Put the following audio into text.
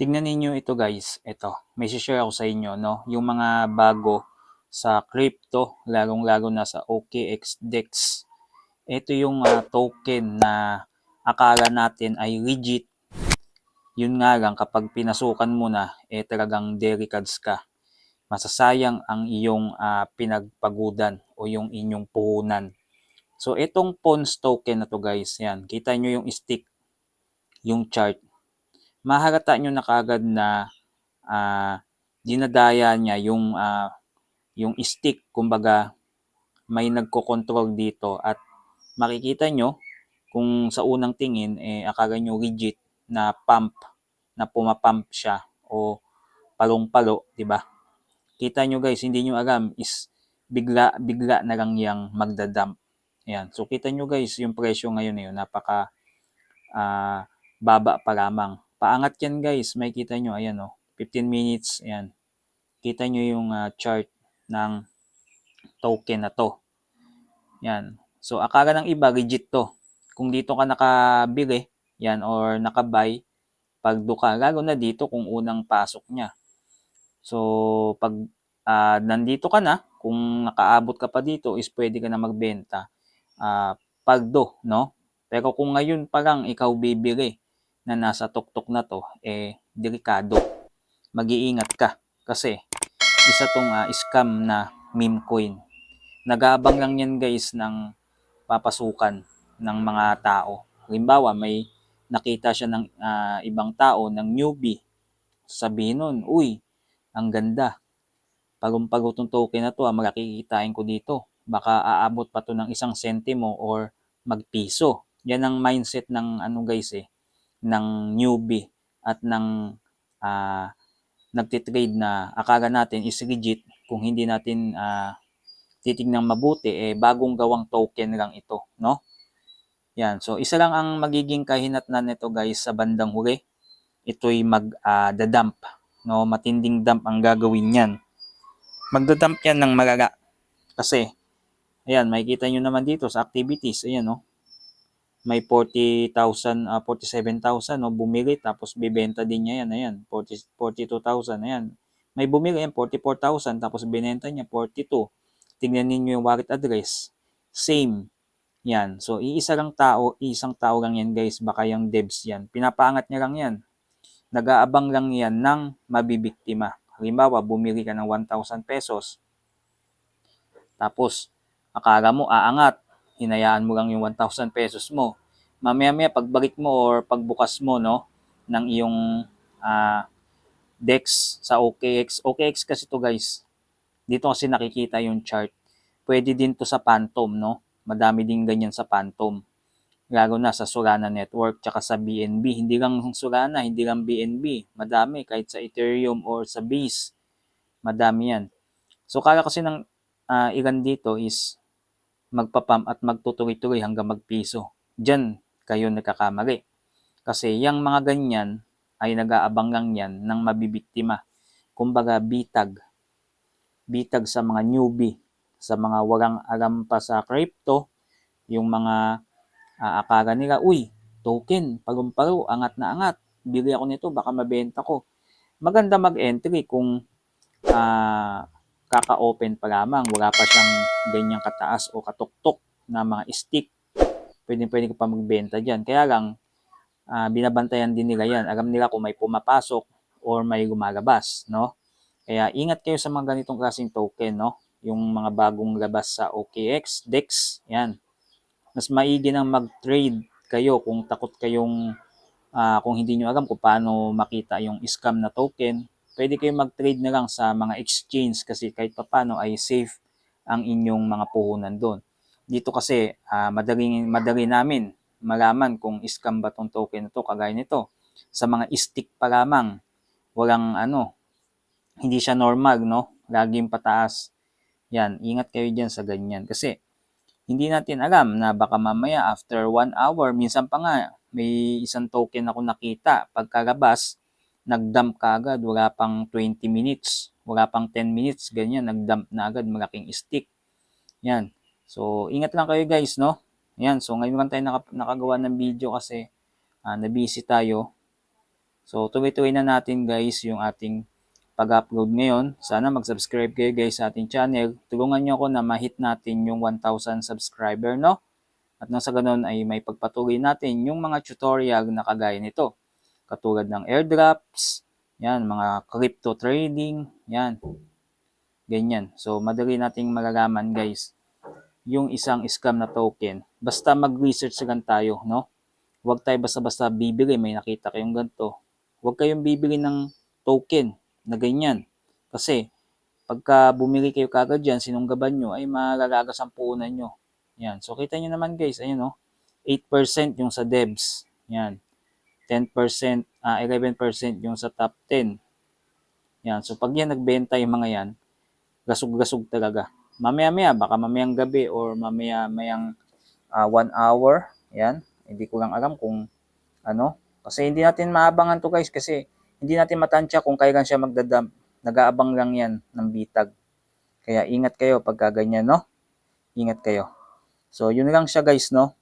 Tignan ninyo ito guys, ito, may share ako sa inyo, no? Yung mga bago sa crypto, lalong-lalo na sa OKX DEX. Ito yung token na akala natin ay legit. Yun nga lang, kapag pinasukan mo na, talagang dericads ka. Masasayang ang iyong pinagpagudan o yung inyong puhunan. So, itong Pons token na to guys, yan, kita nyo yung stick, yung chart. Mahalata nyo na kagad na dinadaya niya yung stick, kumbaga may nagko-control dito at makikita nyo kung sa unang tingin akala nyo legit na pump, na pumapump siya o palong-palo, di ba? Kita nyo guys, hindi nyo alam is bigla na lang yang magdadump. Ayan. So kita nyo guys, yung presyo ngayon na yun, napaka baba pa lamang. Paangat yan guys, may kita nyo, ayan 15 minutes, ayan. Kita nyo yung chart ng token na to. Yan. So, akala ng iba, legit to. Kung dito ka nakabili, yan, or nakabay, pag ka, lalo na dito kung unang pasok niya. So, pag nandito ka na, kung nakaabot ka pa dito, is pwede ka na magbenta. Pagdo, no? Pero kung ngayon pa lang ikaw bibili na nasa tuktok na to, delikado. Mag-iingat ka. Kasi, isa tong scam na meme coin. Nag-aabang lang yan guys ng papasukan ng mga tao. Halimbawa, may nakita siya ng ibang tao, ng newbie. Sabihin nun, uy, ang ganda. Pagong-pago tong token na to, malakikitain ko dito. Baka aabot pa to ng 1 sentimo or magpiso. Yan ang mindset ng guys ng newbie at ng nagtitrade na akala natin is legit. Kung hindi natin titignan mabuti, bagong gawang token lang ito, no? Yan. So, isa lang ang magiging kahinatnan nito guys sa bandang huli. Ito'y magdadump, no? Matinding dump ang gagawin niyan. Magdadump yan ng malala. Kasi, ayan, makikita nyo naman dito sa activities, ayan, no? May 40,000, 47,000, no? Bumili, tapos bibenta din niya yan, ayan, 42,000, ayan. May bumili yan, 44,000, tapos binenta niya, 42. Tingnan niyo yung wallet address. Same. Yan. So, isang tao lang yan guys. Baka yung devs yan. Pinapaangat niya lang yan. Nag-aabang lang yan ng mabibiktima. Halimbawa, bumili ka ng 1,000 pesos. Tapos, akala mo aangat. Hinayaan mo lang yung 1,000 pesos mo. Mamaya-maya, pagbalik mo or pagbukas mo, no, ng iyong DEX sa OKX. OKX kasi to guys. Dito kasi nakikita yung chart. Pwede din to sa Phantom, no? Madami din ganyan sa Phantom. Lalo na sa Solana Network tsaka sa BNB. Hindi lang Solana, hindi lang BNB. Madami kahit sa Ethereum or sa Base. Madami yan. So kala kasi ng ilan dito is magpapump at magtutuloy-tuloy hanggang magpiso. Diyan kayo nagkakamali. Kasi yung mga ganyan ay nag-aabang lang yan ng mabibiktima. Kumbaga bitag sa mga newbie, sa mga walang alam pa sa crypto, yung mga akala nila, uy, token, palumpalo, angat na angat, bili ako nito, baka mabenta ko. Maganda mag-entry kung kaka-open pa lamang, wala pa siyang ganyang kataas o katuktok na mga stick. Pwede ka pa magbenta dyan. Kaya lang, binabantayan din nila yan. Alam nila kung may pumapasok or may lumalabas, no? Kaya ingat kayo sa mga ganitong klaseng token, no? Yung mga bagong labas sa OKX, DEX, yan. Mas maigi nang mag-trade kayo kung takot kayong kung hindi nyo alam kung paano makita yung scam na token. Pwede kayong mag-trade na lang sa mga exchange kasi kahit paano ay safe ang inyong mga puhunan doon. Dito kasi madali namin malaman kung scam ba tong token na to, kagaya nito. Sa mga stick pa lamang, walang hindi siya normal, no? Laging pataas. Yan, ingat kayo dyan sa ganyan. Kasi, hindi natin alam na baka mamaya after 1 hour, minsan pa nga, may isang token ako nakita. Pagkalabas, nag-dump ka agad, wala pang 20 minutes, wala pang 10 minutes, ganyan, nag-dump na agad, malaking stick. Yan. So, ingat lang kayo guys, no? Yan, so ngayon lang tayo nakagawa ng video kasi na busy tayo. So, tuloy-tuloy na natin guys yung ating pag-upload ngayon. Sana mag-subscribe kayo guys sa ating channel. Tulungan nyo ako na ma-hit natin yung 1,000 subscriber, no? At nang sa ganun ay may pagpatuloy natin yung mga tutorial na kagaya nito. Katulad ng airdrops, yan, mga crypto trading, yan, ganyan. So, madali nating malalaman guys yung isang scam na token. Basta mag-research lang tayo, no? Huwag tayo basta-basta bibili, may nakita kayong ganito. Huwag kayong bibili ng token na ganyan. Kasi, pagka bumili kayo kagad dyan, sinunggaban nyo, ay malalagas ang puhunan nyo. Yan. So, kita nyo naman guys, ayun no, 8% yung sa devs. Yan. 10%, 11% yung sa top 10. Yan. So, pag yan nagbenta yung mga yan, gasog-gasog talaga. Mamaya-maya, baka mamayang gabi or mamaya-mayang 1 hour. Yan. Hindi ko lang alam kung ano. Kasi hindi natin maabangan to guys kasi hindi natin matansya kung kailan siya magdadump. Nag-aabang lang yan ng bitag. Kaya ingat kayo pagka ganyan, no? Ingat kayo. So, yun lang siya guys, no?